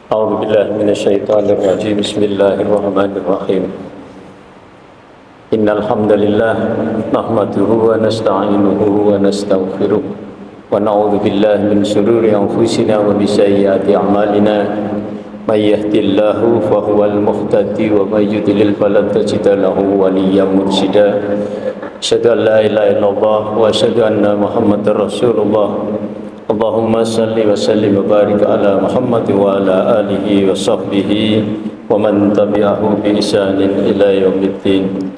أعوذ بالله من الشيطان الرجيم بسم الله الرحمن الرحيم إن الحمد لله نحمده ونستعينه ونستغفره ونعوذ بالله من شرور أنفسنا ومن سيئات أعمالنا من يهد الله فهو المهتدي ومن يضلل فلن تجد له وليا مرشدا أشهد أن لا إله إلا الله وأشهد أن محمدا رسول الله Allahumma salli wa sallim wa barik ala Muhammad wa ala alihi wa sahbihi wa man tabi'ahu bi ihsanin ila yaumiddin.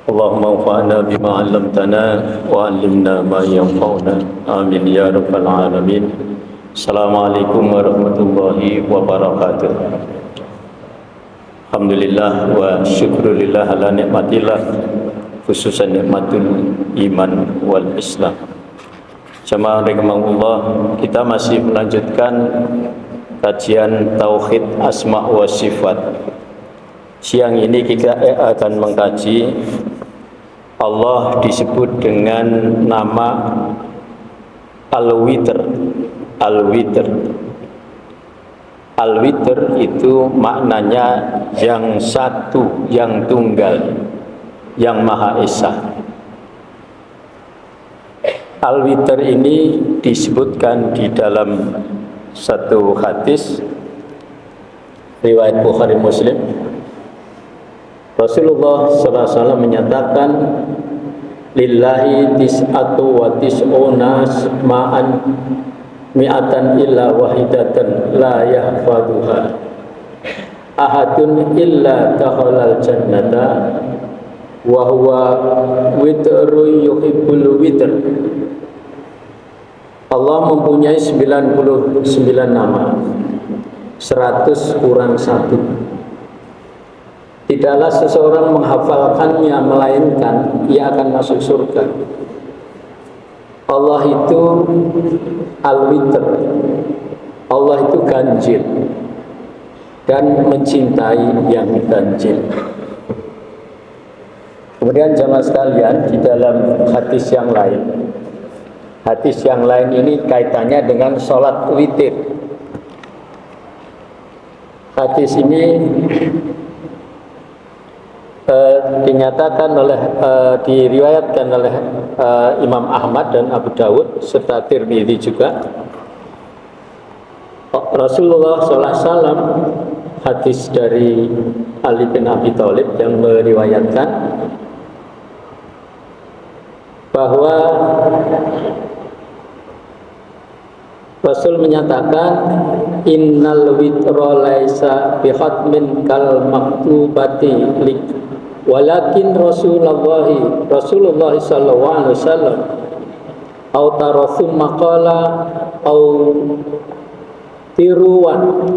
Allahumma anfa'na bima 'allamtana wa 'allimna ma yanfa'una. Amin ya rabbal alamin. Assalamualaikum warahmatullahi wabarakatuh. Alhamdulillah wa syukrulillah ala nikmatillah, khususan nikmatul iman wal islam. Jamaah rahimakumullah, kita masih melanjutkan kajian Tauhid Asma wa Sifat. Siang ini kita akan mengkaji Allah disebut dengan nama Al-Witr. Al-Witr. Al-Witr itu maknanya yang satu, yang tunggal, yang Maha Esa. Al-Witr ini disebutkan di dalam satu hadis riwayat Bukhari Muslim. Rasulullah SAW menyatakan, lillahi tis'atu wa tis'una asma'an mi'atan illa wahidatan la yahfaduha ahadun illa dakhalal jannata wa huwa witru yuhibbul witr. Allah mempunyai 99 nama, 100 kurang 1. Tidaklah seseorang menghafalkannya melainkan ia akan masuk surga. Allah itu Al-Witr. Allah itu ganjil dan mencintai yang ganjil. Kemudian jamaah sekalian, di dalam hadis yang lain ini kaitannya dengan sholat witir. Hadis ini diriwayatkan oleh Imam Ahmad dan Abu Dawud serta Tirmidzi juga. Rasulullah SAW, hadis dari Ali bin Abi Thalib yang meriwayatkan bahwa Rasul menyatakan, innal witra laisa bihatmin kal maktubati lik walakin Rasulullah sallallahu alaihi wasallam au tarathum maqala au tiruwan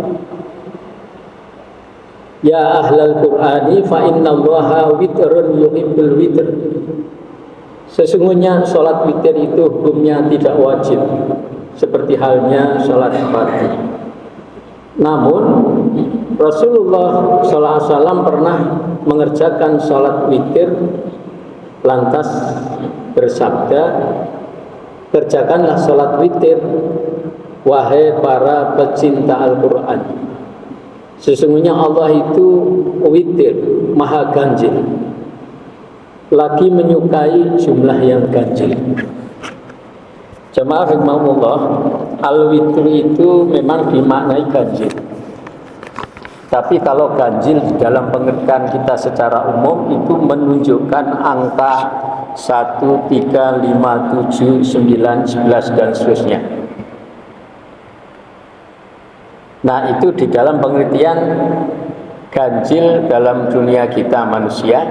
ya ahlal qur'ani fa innallaha witrun yuhibbul witr. Sesungguhnya sholat witir itu hukumnya tidak wajib seperti halnya sholat fardu. Namun Rasulullah SAW pernah mengerjakan sholat witir lantas bersabda, kerjakanlah sholat witir wahai para pecinta Al-Quran. Sesungguhnya Allah itu witir, maha ganjil, lagi menyukai jumlah yang ganjil. Jamaah rahimahumullah, Al-Witr itu memang dimaknai ganjil. Tapi kalau ganjil dalam pengertian kita secara umum itu menunjukkan angka 1, 3, 5, 7, 9, 11 dan seterusnya. Nah, itu di dalam pengertian ganjil dalam dunia kita manusia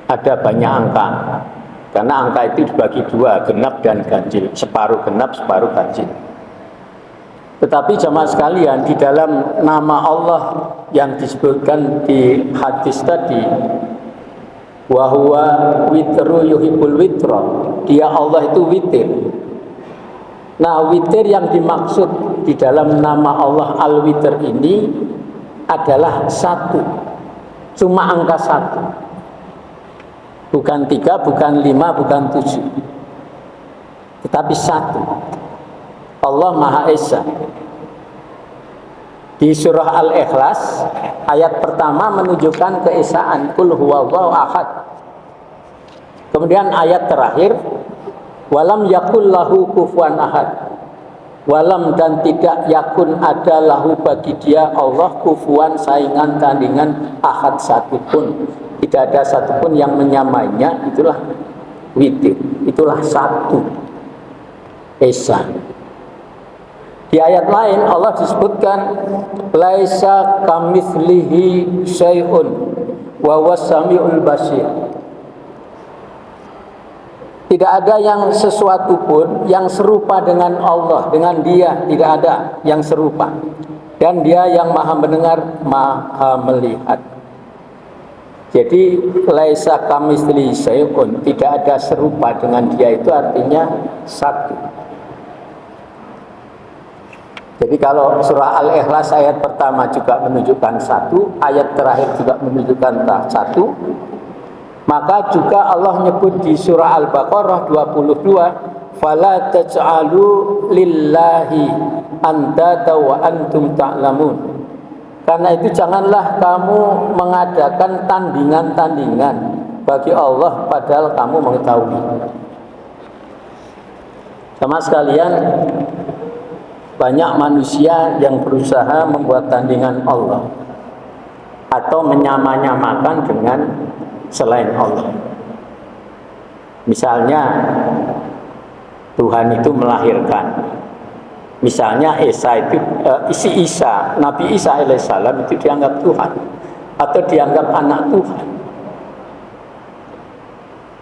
ada banyak angka. Karena angka itu dibagi dua, genap dan ganjil. Separuh genap, separuh ganjil. Tetapi jamaah sekalian, di dalam nama Allah yang disebutkan di hadis tadi, wa huwa witru yuhibbul witra, dia Allah itu witir. Nah, witir yang dimaksud di dalam nama Allah Al-Witr ini adalah 1. Cuma angka 1. Bukan 3, bukan 5, bukan 7, tetapi 1. Allah Maha Esa. Di surah Al-Ikhlas ayat pertama menunjukkan keesaan Qul huwallahu ahad. Kemudian ayat terakhir walam yakul lahu kufuwan ahad. Walam dan tidak yakun ada lahu bagi dia Allah kufuwan saingan tandingan ahad satupun. Tidak ada satupun yang menyamainya. Itulah witir, itulah satu esa. Di ayat lain Allah disebutkan laisa kamitslihi syai'un wa huwas samiul basir. Tidak ada yang sesuatu pun yang serupa dengan Allah, dengan Dia tidak ada yang serupa. Dan Dia yang Maha mendengar, Maha melihat. Jadi laisa kamitslihi syai'un, tidak ada serupa dengan Dia, itu artinya satu. Jadi kalau surah Al-Ikhlas ayat pertama juga menunjukkan satu, ayat terakhir juga menunjukkan satu, maka juga Allah menyebut di surah Al-Baqarah 22, fala taj'alu lillahi andada wa antum ta'lamun. Karena itu janganlah kamu mengadakan tandingan-tandingan bagi Allah padahal kamu mengetahui. Sama sekalian, banyak manusia yang berusaha membuat tandingan Allah atau menyamakan dengan selain Allah. Misalnya Tuhan itu melahirkan. Misalnya Nabi Isa alaihissalam itu dianggap Tuhan atau dianggap anak Tuhan.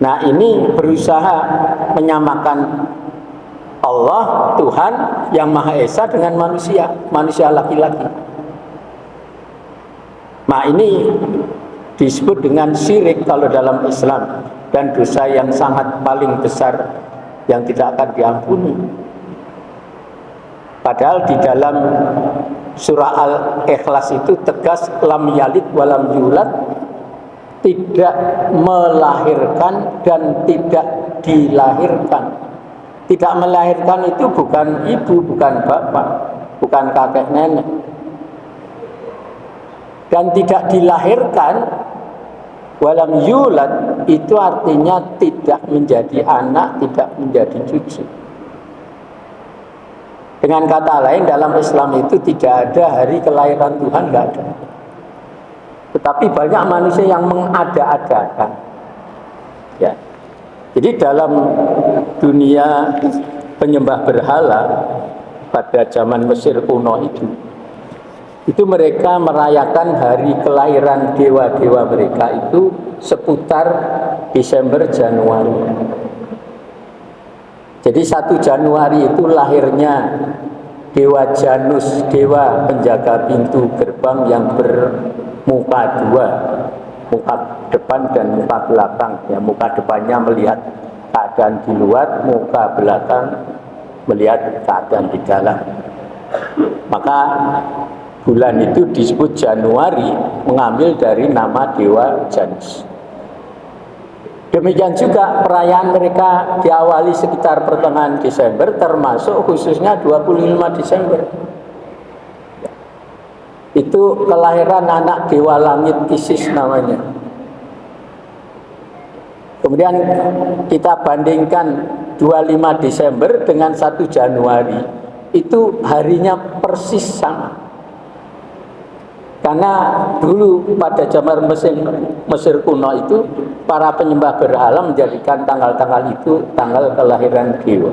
Nah, ini berusaha menyamakan Allah, Tuhan yang Maha Esa dengan manusia laki-laki. Nah, ini disebut dengan syirik kalau dalam Islam, dan dosa yang sangat paling besar yang tidak akan diampuni. Padahal di dalam surah Al-Ikhlas itu tegas lam yalid walam yulad, tidak melahirkan dan tidak dilahirkan. Tidak melahirkan itu bukan ibu, bukan bapak, bukan kakek nenek. Dan tidak dilahirkan, walam yulad, itu artinya tidak menjadi anak, tidak menjadi cucu. Dengan kata lain, dalam Islam itu tidak ada hari kelahiran Tuhan, tidak ada. Tetapi banyak manusia yang mengada-adakan. Ya. Jadi dalam dunia penyembah berhala pada zaman Mesir kuno itu mereka merayakan hari kelahiran dewa-dewa mereka itu seputar Desember Januari. Jadi 1 Januari itu lahirnya Dewa Janus, dewa penjaga pintu gerbang yang bermuka dua, muka depan dan muka belakang. Ya, muka depannya melihat keadaan di luar, muka belakang melihat keadaan di dalam. Maka bulan itu disebut Januari, mengambil dari nama dewa Janus. Demikian juga perayaan mereka diawali sekitar pertengahan Desember, termasuk khususnya 25 Desember. Itu kelahiran anak dewa langit Isis namanya. Kemudian kita bandingkan 25 Desember dengan 1 Januari, itu harinya persis sama. Karena dulu pada zaman Mesir kuno itu, para penyembah berhala menjadikan tanggal-tanggal itu tanggal kelahiran dewa.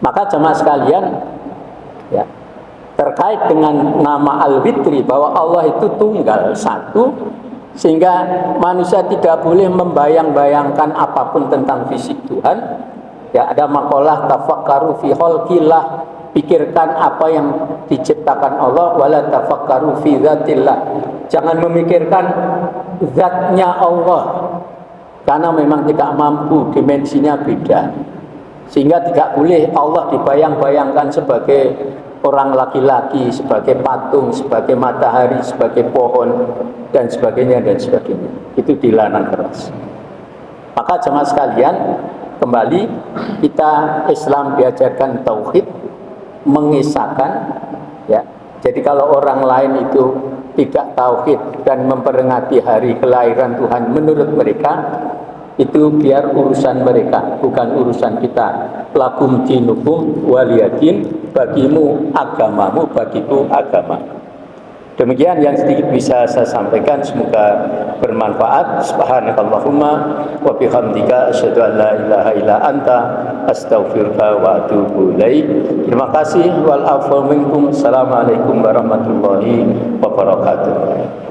Maka jemaah sekalian, ya, terkait dengan nama Al-Witri, bahwa Allah itu tunggal satu, sehingga manusia tidak boleh membayang-bayangkan apapun tentang fisik Tuhan. Ya, ada makalah tafakkaru fi khalqillah, pikirkan apa yang diciptakan Allah, wala tafakkaru fi dzatillah, jangan memikirkan zatnya Allah, karena memang tidak mampu, dimensinya beda, sehingga tidak boleh Allah dibayang-bayangkan sebagai orang laki-laki, sebagai patung, sebagai matahari, sebagai pohon, dan sebagainya dan sebagainya. Itu dilarang keras. Maka jemaah sekalian, kembali kita Islam diajarkan tauhid, mengisahkan, ya, Jadi kalau orang lain itu tidak tauhid dan memperingati hari kelahiran Tuhan menurut mereka, itu biar urusan mereka, bukan urusan kita. Lakum dinukum waliyadin, bagimu agamamu, bagiku agama. Demikian yang sedikit bisa saya sampaikan, semoga bermanfaat. Subhanakallahumma wa bihamdika asyhadu an la ilaha illa anta astaghfiruka wa atubu ilaik. Terima kasih wal afwa minkum. Assalamualaikum warahmatullahi wabarakatuh.